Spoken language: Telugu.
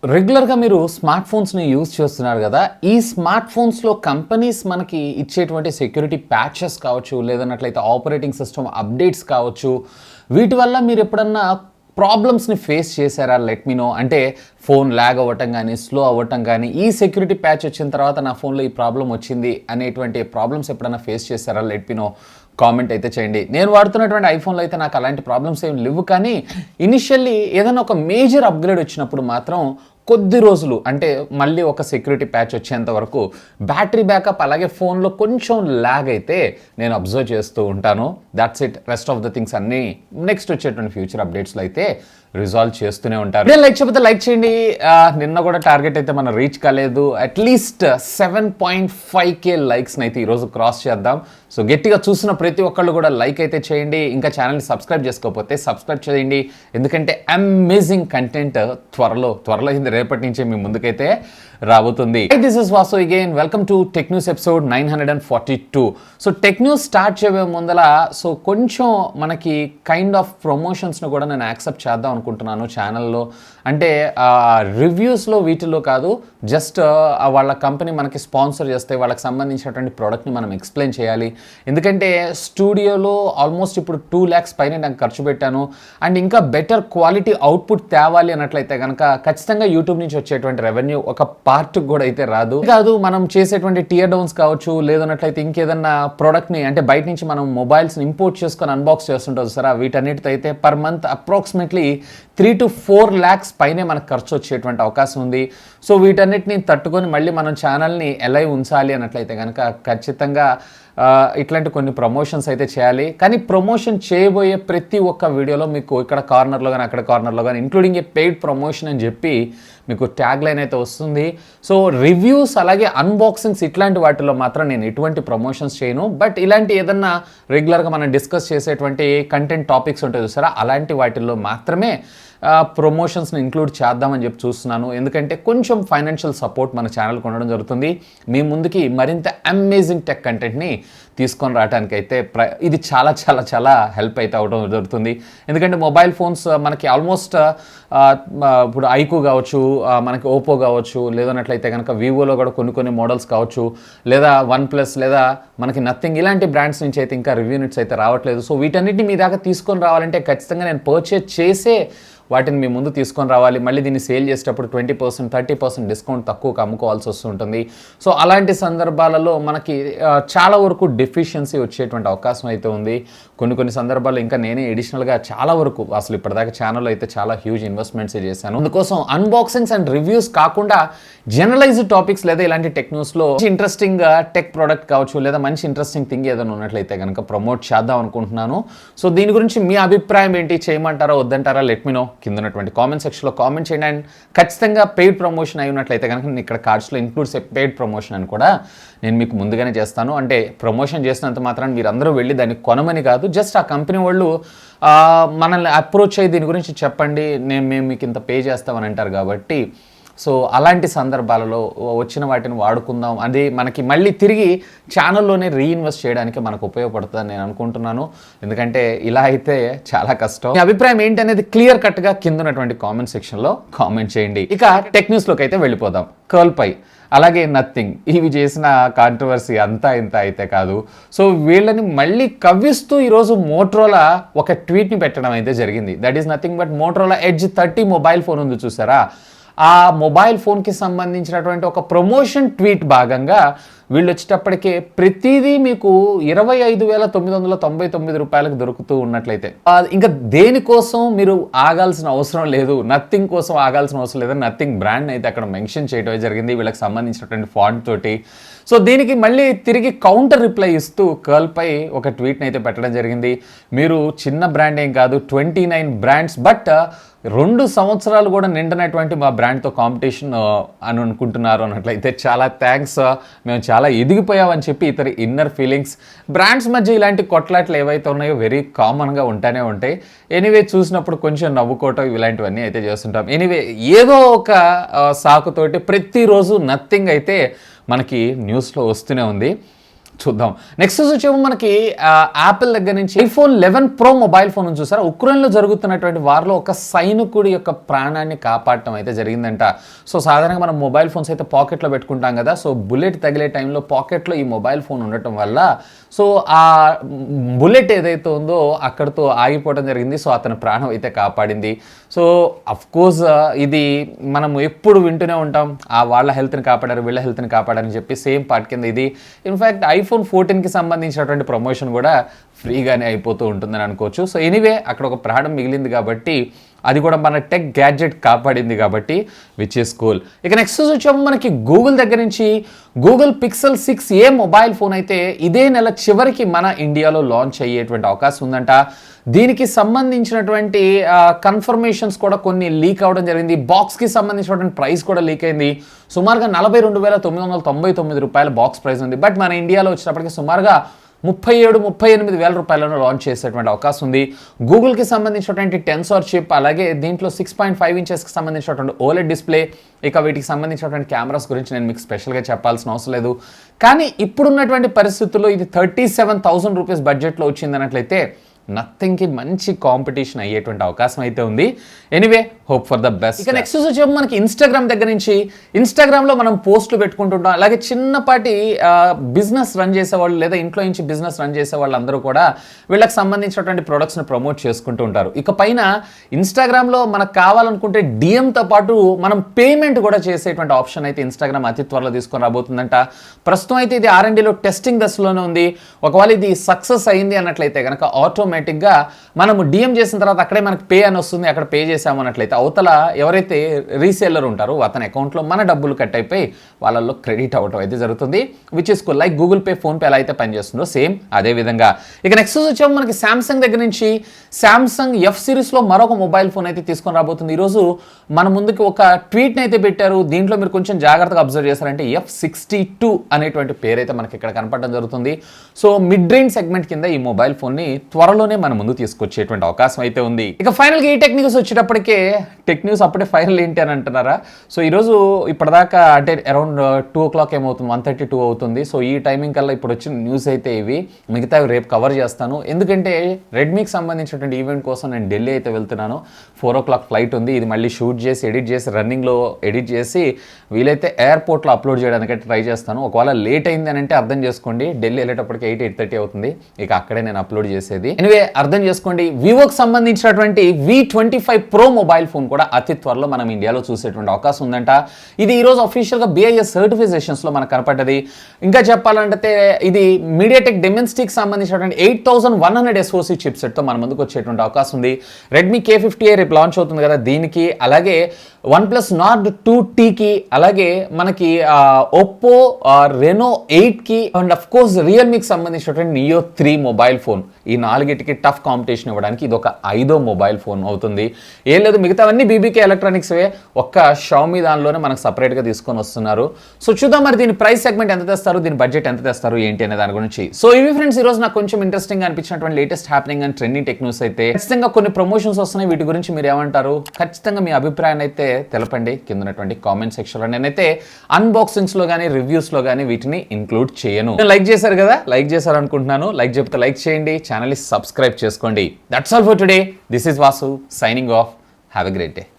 రెగ్యులర్గా మీరు స్మార్ట్ ఫోన్స్ని యూజ్ చేస్తున్నారు కదా. ఈ స్మార్ట్ ఫోన్స్లో కంపెనీస్ మనకి ఇచ్చేటువంటి సెక్యూరిటీ ప్యాచెస్ కావచ్చు, లేదన్నట్లయితే ఆపరేటింగ్ సిస్టమ్ అప్డేట్స్ కావచ్చు, వీటి వల్ల మీరు ఎప్పుడన్నా ప్రాబ్లమ్స్ని ఫేస్ చేశారా? Let me know. అంటే ఫోన్ ల్యాగ్ అవ్వటం కానీ, స్లో అవ్వటం కానీ, ఈ సెక్యూరిటీ ప్యాచ్ వచ్చిన తర్వాత నా ఫోన్లో ఈ ప్రాబ్లం వచ్చింది అనేటువంటి ప్రాబ్లమ్స్ ఎప్పుడన్నా ఫేస్ చేశారా? లెట్ మీ నో, కామెంట్ అయితే చేయండి. నేను వాడుతున్నటువంటి ఐఫోన్లో అయితే నాకు అలాంటి ప్రాబ్లమ్స్ ఏమి లేవు, కానీ ఇనిషియల్లీ ఏదైనా ఒక మేజర్ అప్గ్రేడ్ వచ్చినప్పుడు మాత్రం కొద్ది రోజులు, అంటే మళ్ళీ ఒక సెక్యూరిటీ ప్యాచ్ వచ్చేంత వరకు బ్యాటరీ బ్యాకప్ అలాగే ఫోన్లో కొంచెం ల్యాగ్ అయితే నేను అబ్జర్వ్ చేస్తూ ఉంటాను. That's it. Rest of the things అన్నీ నెక్స్ట్ వచ్చేటువంటి ఫ్యూచర్ అప్డేట్స్లో అయితే రిజాల్వ్ చేస్తూనే ఉంటారు. నేను లైక్ చెప్పితే లైక్ చేయండి. నిన్న కూడా టార్గెట్ అయితే మనం రీచ్ కాలేదు. అట్లీస్ట్ 7.5K లైక్స్ని అయితే ఈరోజు క్రాస్ చేద్దాం. సో గట్టిగా చూసిన ప్రతి ఒక్కళ్ళు కూడా లైక్ అయితే చేయండి. ఇంకా ఛానల్ని సబ్స్క్రైబ్ చేసుకోకపోతే సబ్స్క్రైబ్ చేయండి, ఎందుకంటే అమేజింగ్ కంటెంట్ త్వరలో రేపటి నుంచే మీ ముందుకైతే రాబోతుంది. This is Vasu again. Welcome to tech news episode 942. So tech news start చేయబోయే ముందల కొంచెం మనకి కైండ్ ఆఫ్ ప్రమోషన్స్ను కూడా నేను యాక్సెప్ట్ చేద్దాం అనుకుంటున్నాను ఛానల్లో. అంటే రివ్యూస్లో వీటిలో కాదు, జస్ట్ వాళ్ళ కంపెనీ మనకి స్పాన్సర్ చేస్తే వాళ్ళకి సంబంధించినటువంటి ప్రోడక్ట్ని మనం ఎక్స్ప్లెయిన్ చేయాలి. ఎందుకంటే స్టూడియోలో ఆల్మోస్ట్ ఇప్పుడు 2 lakhs పైన నాకు ఖర్చు పెట్టాను. అండ్ ఇంకా బెటర్ క్వాలిటీ అవుట్పుట్ తేవాలి అన్నట్లయితే కనుక ఖచ్చితంగా యూట్యూబ్ నుంచి వచ్చేటువంటి రెవెన్యూ ఒక పార్ట్ కూడా అయితే రాదు. మనం చేసేటువంటి టియర్ డౌన్స్ కావచ్చు, లేదన్నట్లయితే ఇంకేదన్నా ప్రోడక్ట్ని అంటే బయట నుంచి మనం మొబైల్స్ని ఇంపోర్ట్ చేసుకొని అన్బాక్స్ చేస్తుంటారు సరే, వీటన్నిటితో అయితే per month approximately 3 to 4 lakhs పైనే మనకు ఖర్చు వచ్చేటువంటి అవకాశం ఉంది. సో వీటన్నిటిని తట్టుకొని మళ్ళీ మనం ఛానల్ని ఎలా ఉంచాలి అన్నట్లయితే కనుక ఖచ్చితంగా ఇట్లాంటి కొన్ని ప్రమోషన్స్ అయితే చేయాలి. కానీ ప్రమోషన్ చేయబోయే ప్రతి ఒక్క వీడియోలో మీకు ఇక్కడ కార్నర్లో కానీ అక్కడ కార్నర్లో కానీ ఇంక్లూడింగ్ ఏ పెయిడ్ ప్రమోషన్ అని చెప్పి మీకు ట్యాగ్ లైన్ అయితే వస్తుంది. సో రివ్యూస్ అలాగే అన్బాక్సింగ్స్ ఇట్లాంటి వాటిలో మాత్రం నేను ఎటువంటి ప్రమోషన్స్ చేయను. బట్ ఇలాంటి ఏదన్నా రెగ్యులర్గా మనం డిస్కస్ చేసేటువంటి కంటెంట్ టాపిక్స్ ఉంటాయి చూసారా, అలాంటి వాటిల్లో మాత్రమే ప్రమోషన్స్ని ఇంక్లూడ్ చేద్దామని చెప్పి చూస్తున్నాను. ఎందుకంటే కొంచెం ఫైనాన్షియల్ సపోర్ట్ మన ఛానల్కి ఉండడం జరుగుతుంది. మీ ముందుకి మరింత అమేజింగ్ టెక్ కంటెంట్ని తీసుకొని రావడానికి అయితే ఇది చాలా చాలా చాలా హెల్ప్ అయితే అవడం జరుగుతుంది. ఎందుకంటే మొబైల్ ఫోన్స్ మనకి ఆల్మోస్ట్ ఇప్పుడు ఐకు కావచ్చు, మనకి ఓపో కావచ్చు, లేదన్నట్లయితే కనుక వివోలో కూడా కొన్ని మోడల్స్ కావచ్చు, లేదా OnePlus లేదా మనకి నథింగ్, ఇలాంటి బ్రాండ్స్ నుంచి అయితే ఇంకా రివ్యూ యూనిట్స్ అయితే రావట్లేదు. సో వీటన్నిటిని మీ దాకా తీసుకొని రావాలంటే ఖచ్చితంగా నేను పర్చేజ్ చేసే వాటిని మీ ముందు తీసుకొని రావాలి. మళ్ళీ దీన్ని సేల్ చేసేటప్పుడు 20%, 30% డిస్కౌంట్ తక్కువగా అమ్ముకోవాల్సి వస్తుంటుంది. సో అలాంటి సందర్భాలలో మనకి చాలా వరకు డెఫిషియన్సీ వచ్చేటువంటి అవకాశం అయితే ఉంది. కొన్ని సందర్భాల్లో ఇంకా నేనే ఎడిషనల్గా చాలా వరకు అసలు ఇప్పటిదాకా ఛానల్లో అయితే చాలా హ్యూజ్ ఇన్వెస్ట్మెంట్స్ చేశాను. అందుకోసం అన్బాక్సింగ్స్ అండ్ రివ్యూస్ కాకుండా జనరలైజ్డ్ టాపిక్స్ లేదా ఇలాంటి టెక్ న్యూస్లో ఇంట్రెస్టింగ్ టెక్ ప్రోడక్ట్ కావచ్చు, లేదా మంచి ఇంట్రెస్టింగ్ థింగ్ ఏదైనా ఉన్నట్లయితే కనుక ప్రమోట్ చేద్దాం అనుకుంటున్నాను. సో దీని గురించి మీ అభిప్రాయం ఏంటి? చేయమంటారా వద్దంటారా? లెట్ మీ నో కింద ఉన్నటువంటి కామెంట్ సెక్షన్లో కామెంట్ చేయండి. అండ్ ఖచ్చితంగా పెయిడ్ ప్రమోషన్ అయి ఉన్నట్లయితే కనుక నేను ఇక్కడ కార్డ్స్లో ఇంక్లూడ్స్ పెయిడ్ ప్రమోషన్ అని కూడా నేను మీకు ముందుగానే చేస్తాను. అంటే ప్రమోషన్ చేసినంత మాత్రాన్ని మీరు అందరూ వెళ్ళి దాన్ని కొనమని కాదు, జస్ట్ ఆ కంపెనీ వాళ్ళు మనల్ని అప్రోచ్ అయ్యి దీని గురించి చెప్పండి, మేము మీకు ఇంత పే చేస్తామని అంటారు. కాబట్టి సో అలాంటి సందర్భాలలో వచ్చిన వాటిని వాడుకుందాం, అది మనకి మళ్ళీ తిరిగి ఛానల్లోనే రీఇన్వెస్ట్ చేయడానికి మనకు ఉపయోగపడుతుందని నేను అనుకుంటున్నాను. ఎందుకంటే ఇలా అయితే చాలా కష్టం. మీ అభిప్రాయం ఏంటి అనేది క్లియర్ కట్గా కింద ఉన్నటువంటి కామెంట్ సెక్షన్లో కామెంట్ చేయండి. ఇక టెక్ న్యూస్లోకి అయితే వెళ్ళిపోదాం. కర్ల్పై అలాగే నథింగ్ ఇవి చేసిన కాంట్రవర్సీ అంతా ఇంత అయితే కాదు. సో వీళ్ళని మళ్ళీ కవ్విస్తూ ఈరోజు మోటరోలా ఒక ట్వీట్ని పెట్టడం అయితే జరిగింది. That is nothing but Motorola edge 30 mobile phone ఉంది చూసారా, ఆ మొబైల్ ఫోన్కి సంబంధించినటువంటి ఒక ప్రమోషన్ ట్వీట్ భాగంగా వీళ్ళు వచ్చేటప్పటికే ప్రతిదీ మీకు 25,999 రూపాయలకు దొరుకుతూ ఉన్నట్లయితే ఇంకా దేనికోసం మీరు ఆగాల్సిన అవసరం లేదు, నథింగ్ కోసం ఆగాల్సిన అవసరం లేదు. నథింగ్ బ్రాండ్ అయితే అక్కడ మెన్షన్ చేయడం జరిగింది వీళ్ళకి సంబంధించినటువంటి ఫాంట్ తోటి. సో దీనికి మళ్ళీ తిరిగి కౌంటర్ రిప్లై ఇస్తూ కర్ల్పై ఒక ట్వీట్ని అయితే పెట్టడం జరిగింది. మీరు చిన్న బ్రాండ్ ఏం కాదు, 29 బ్రాండ్స్, బట్ 2 సంవత్సరాలు కూడా నిండినటువంటి మా బ్రాండ్తో కాంపిటీషన్ అని అనుకుంటున్నారు అన్నట్లయితే చాలా థ్యాంక్స్, మేము చాలా ఎదిగిపోయామని చెప్పి ఇతర ఇన్నర్ ఫీలింగ్స్. బ్రాండ్స్ మధ్య ఇలాంటి కొట్లాట్లు ఏవైతే ఉన్నాయో వెరీ కామన్గా ఉంటానే ఉంటాయి. ఎనీవే చూసినప్పుడు కొంచెం నవ్వుకోవటం ఇలాంటివన్నీ అయితే చేస్తుంటాం. ఎనీవే ఏదో ఒక సాకుతోటి ప్రతిరోజు నథింగ్ అయితే మనకి న్యూస్లో వస్తూనే ఉంది. చూద్దాం. నెక్స్ట్ వచ్చేమో మనకి యాపిల్ దగ్గర నుంచి ఐఫోన్ 11 Pro మొబైల్ ఫోన్ చూసారా, ఉక్రెయిన్లో జరుగుతున్నటువంటి వారిలో ఒక సైనికుడి యొక్క ప్రాణాన్ని కాపాడటం అయితే జరిగిందంట. సో సాధారణంగా మనం మొబైల్ ఫోన్స్ అయితే పాకెట్లో పెట్టుకుంటాం కదా, సో బుల్లెట్ తగిలే టైంలో పాకెట్లో ఈ మొబైల్ ఫోన్ ఉండటం వల్ల సో ఆ బుల్లెట్ ఏదైతే ఉందో అక్కడితో ఆగిపోవడం జరిగింది. సో అతని ప్రాణం అయితే కాపాడింది. సో అఫ్కోర్స్ ఇది మనం ఎప్పుడు వింటూనే ఉంటాం, వాళ్ళ హెల్త్ని కాపాడారు, వీళ్ళ హెల్త్ని కాపాడారని చెప్పి. సేమ్ పార్ట్ కింద ఇది ఇన్ఫ్యాక్ట్ ఐఫోన్ 14కి సంబంధించినటువంటి ప్రమోషన్ కూడా ఫ్రీగానే అయిపోతూ ఉంటుందని అనుకోవచ్చు. సో ఎనీవే అక్కడ ఒక ప్రాణం మిగిలింది కాబట్టి, అది కూడా మన టెక్ గ్యాడ్జెట్ కాపాడింది కాబట్టి, విచ్ ఈస్ కూల్. ఇక నెక్స్ట్ వచ్చాము మనకి గూగుల్ దగ్గర నుంచి Google pixel 6a mobile phone అయితే ఇదే నెల చివరికి మన ఇండియాలో లాంచ్ అయ్యేటువంటి అవకాశం ఉందంట. దీనికి సంబంధించినటువంటి కన్ఫర్మేషన్స్ కూడా కొన్ని లీక్ అవ్వడం జరిగింది. బాక్స్కి సంబంధించినటువంటి ప్రైస్ కూడా లీక్ అయింది. సుమారుగా 42,999 రూపాయల బాక్స్ ప్రైస్ ఉంది. బట్ మన ఇండియాలో వచ్చినప్పటికీ సుమారుగా 37-38 వేల రూపాయలను లాంచ్ చేసేటువంటి అవకాశం ఉంది. గూగుల్కి సంబంధించినటువంటి టెన్సార్ చిప్, అలాగే దీంట్లో 6.5 ఇంచెస్కి సంబంధించినటువంటి ఓలెడ్ డిస్ప్లే. ఇక వీటికి సంబంధించినటువంటి కెమెరాస్ గురించి నేను మీకు స్పెషల్గా చెప్పాల్సిన అవసరం లేదు. కానీ ఇప్పుడున్నటువంటి పరిస్థితుల్లో ఇది 37,000 రూపీస్ బడ్జెట్లో వచ్చింది అన్నట్లయితే నథింగ్కి మంచి కాంపిటీషన్ అయ్యేటువంటి అవకాశం అయితే ఉంది. Anyway hope for the best. ఇక నెక్స్ట్ వచ్చేమో మనకి ఇన్స్టాగ్రామ్ దగ్గర నుంచి. ఇన్స్టాగ్రామ్లో మనం పోస్టులు పెట్టుకుంటుంటాం, అలాగే చిన్నపాటి బిజినెస్ రన్ చేసేవాళ్ళు లేదా ఇంట్లో నుంచి బిజినెస్ రన్ చేసే వాళ్ళందరూ కూడా వీళ్ళకి సంబంధించినటువంటి ప్రొడక్ట్స్ని ప్రమోట్ చేసుకుంటూ ఉంటారు. ఇక పైన ఇన్స్టాగ్రామ్లో మనకు కావాలనుకుంటే డిఎంతో పాటు మనం పేమెంట్ కూడా చేసేటువంటి ఆప్షన్ అయితే ఇన్స్టాగ్రామ్ అతి త్వరలో తీసుకొని రాబోతుందంట. ప్రస్తుతం అయితే ఇది R&Dలో టెస్టింగ్ దశలోనే ఉంది. ఒకవేళ ఇది సక్సెస్ అయింది అన్నట్లయితే కనుక ఆటోమేటిక్గా మనము డిఎం చేసిన తర్వాత అక్కడే మనకు పే అని వస్తుంది. అక్కడ పే చేసామన్నట్లయితే అవతల ఎవరైతే రీసేలర్ ఉంటారో అతని అకౌంట్లో మన డబ్బులు కట్ అయిపోయి వాళ్ళల్లో క్రెడిట్ అవ్వటం అయితే జరుగుతుంది. Which is like Google pay, PhonePe ఎలా అయితే పనిచేస్తుందో సేమ్ అదే విధంగా. ఇక నెక్స్ట్ వచ్చాము మనకి శాంసంగ్ దగ్గర నుంచి. శాంసంగ్ ఎఫ్ సిరీస్లో మరొక మొబైల్ ఫోన్ అయితే తీసుకొని రాబోతుంది. ఈరోజు మన ముందుకి ఒక ట్వీట్ని అయితే పెట్టారు. దీంట్లో మీరు కొంచెం జాగ్రత్తగా అబ్జర్వ్ చేస్తారంటే F62 అనేటువంటి పేరైతే మనకి ఇక్కడ కనపడడం జరుగుతుంది. సో మిడ్ రేంజ్ సెగ్మెంట్ కింద ఈ మొబైల్ ఫోన్ని త్వరలోనే మన ముందు తీసుకొచ్చేటువంటి అవకాశం అయితే ఉంది. ఇక ఫైనల్గా ఈ టెక్ న్యూస్ వచ్చేటప్పటికే, టెక్ న్యూస్ అప్పుడే ఫైనల్ ఏంటి అని అంటున్నారా? సో ఈరోజు ఇప్పటిదాకా అంటే అరౌండ్ 2 o'clock ఏమవుతుంది, 1:32 అవుతుంది. సో ఈ టైమింగ్ కల్లా ఇప్పుడు వచ్చిన న్యూస్ అయితే ఇవి. మిగతావి రేపు కవర్ చేస్తాను, ఎందుకంటే రెడ్మీకి సంబంధించినటువంటి ఈవెంట్ కోసం నేను ఢిల్లీ అయితే వెళ్తున్నాను. 4 o'clock ఫ్లైట్ ఉంది. ఇది మళ్ళీ షూట్ చేసి ఎడిట్ చేసి రన్నింగ్లో ఎడిట్ చేసి వీలైతే ఎయిర్పోర్ట్లో అప్లోడ్ చేయడానికి ట్రై చేస్తాను. ఒకవేళ లేట్ అయింది అని అంటే అర్థం చేసుకోండి, ఢిల్లీ వెళ్ళేటప్పటికి 8:30 అవుతుంది. ఇక అక్కడే నేను అప్లోడ్ చేసేది. ఎనివే అర్థం చేసుకోండి. వివోకి సంబంధించినటువంటి V25 Pro మొబైల్ ఫోన్ కూడా అతి త్వరలో మనం ఇండియాలో చూసేటువంటి అవకాశం ఉందంట. ఇది ఈరోజు అఫీషియల్గా BIS సర్టిఫికేషన్స్లో మనకు కనపడ్డది. ఇంకా చెప్పాలంటే ఇది మీడియాటెక్ డెమెన్స్టిక్ సంబంధించినటువంటి 8100 SoC చిప్సెట్తో మన ముందుకు వచ్చేటువంటి అవకాశం ఉంది. రెడ్మీ K50A రేపు లాంచ్ అవుతుంది కదా, దీనికి అలాగే OnePlus Nord 2Tకి, అలాగే మనకి ఒప్పో రెనో 8కి అండ్ అఫ్ కోర్స్ రియల్మీకి సంబంధించినటువంటి నియో 3 మొబైల్ ఫోన్. ఈ 4కి టఫ్ కాంపిటీషన్ ఇవ్వడానికి ఇది ఒక 5వ మొబైల్ ఫోన్ అవుతుంది. ఏం లేదు, మిగతావన్నీ BBK ఎలక్ట్రానిక్స్వే, ఒక్క షామీ దానిలోనే మనకు సపరేట్గా తీసుకొని వస్తున్నారు. సో చూద్దాం మరి దీని ప్రైస్ సెగ్మెంట్ ఎంత తెస్తారు, దీని బడ్జెట్ ఎంత తెస్తారు ఏంటి అనే దాని గురించి. సో ఇవి ఫ్రెండ్స్ ఈరోజు నాకు కొంచెం ఇంట్రెస్టింగ్ అనిపించినటువంటి latest happening and trending tech news అయితే. ఖచ్చితంగా కొన్ని ప్రమోషన్స్ వస్తున్నాయి, వీటి గురించి మీరు ఏమంటారు? ఖచ్చితంగా మీ అభిప్రాయాన్ని అయితే తెలపండి కింద ఉన్నటువంటి కామెంట్ సెక్షన్లో. నేనైతే అన్బాక్సింగ్స్లో కానీ రివ్యూస్లో కానీ వీటిని ఇంక్లూడ్ చేయను. లైక్ చేశారు కదా, లైక్ చేశారు అనుకుంటున్నాను. లైక్ చెప్తే లైక్ చేయండి, ఛానల్ని సబ్స్క్రైబ్ చేసుకోండి. That's all for today. This is Vasu signing off. Have a great day.